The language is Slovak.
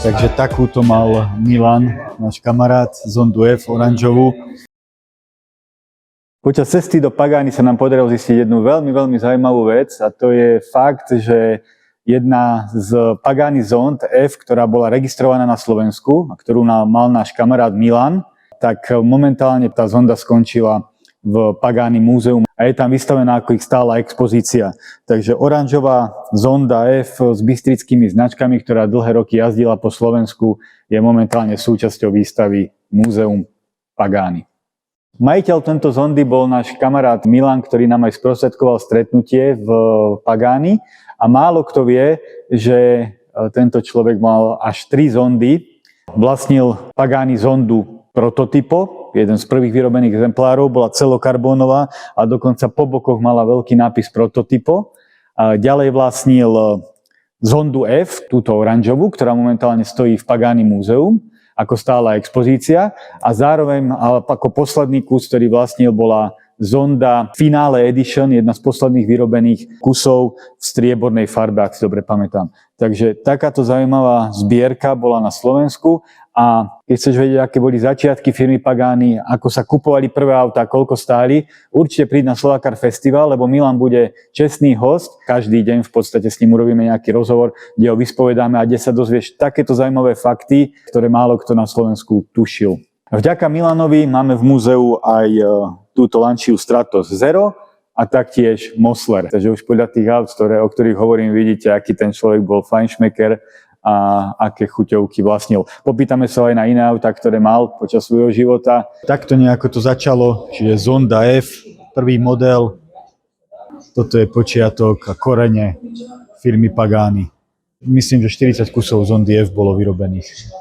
Takže takúto mal Milan, náš kamarát, zondu F, oranžovú. Počas cesty do Pagani sa nám podarilo zistiť jednu veľmi zaujímavú vec a to je fakt, že jedna z Pagani zond F, ktorá bola registrovaná na Slovensku a ktorú mal náš kamarát Milan, tak momentálne tá zonda skončila v Pagani múzeum a je tam vystavená ako ich stála expozícia. Takže oranžová zonda F s bystrickými značkami, ktorá dlhé roky jazdila po Slovensku, je momentálne súčasťou výstavy Múzeum Pagani. Majiteľ tento zondy bol náš kamarát Milan, ktorý nám aj sprostredkoval stretnutie v Pagani a málo kto vie, že tento človek mal až 3 zondy. Vlastnil Pagani zondu Prototypo, jeden z prvých vyrobených exemplárov, bola celokarbónová a dokonca po bokoch mala veľký nápis Prototypo. A ďalej vlastnil zondu F, túto oranžovú, ktorá momentálne stojí v Pagani múzeum ako stála expozícia a zároveň ako posledný kus, ktorý vlastnil, bola zonda Finale Edition, jedna z posledných vyrobených kusov v striebornej farbe, ak si dobre pamätám. Takže takáto zaujímavá zbierka bola na Slovensku a keď chceš vedieť, aké boli začiatky firmy Pagani, ako sa kupovali prvé autá, koľko stáli, určite príď na Slovacar Festival, lebo Milan bude čestný host. Každý deň v podstate s ním urobíme nejaký rozhovor, kde ho vyspovedáme a kde sa dozvieš takéto zaujímavé fakty, ktoré málo kto na Slovensku tušil. Vďaka Milanovi máme v múzeu aj túto Lanciu Stratos Zero a taktiež Mosler. Takže už podľa tých aut, o ktorých hovorím, vidíte, aký ten človek bol fajnšmeker a aké chuťovky vlastnil. Popýtame sa aj na iné autá, ktoré mal počas svojho života. Takto nejako to začalo, čiže zonda F, prvý model. Toto je počiatok a korene firmy Pagani. Myslím, že 40 kusov zondy F bolo vyrobených.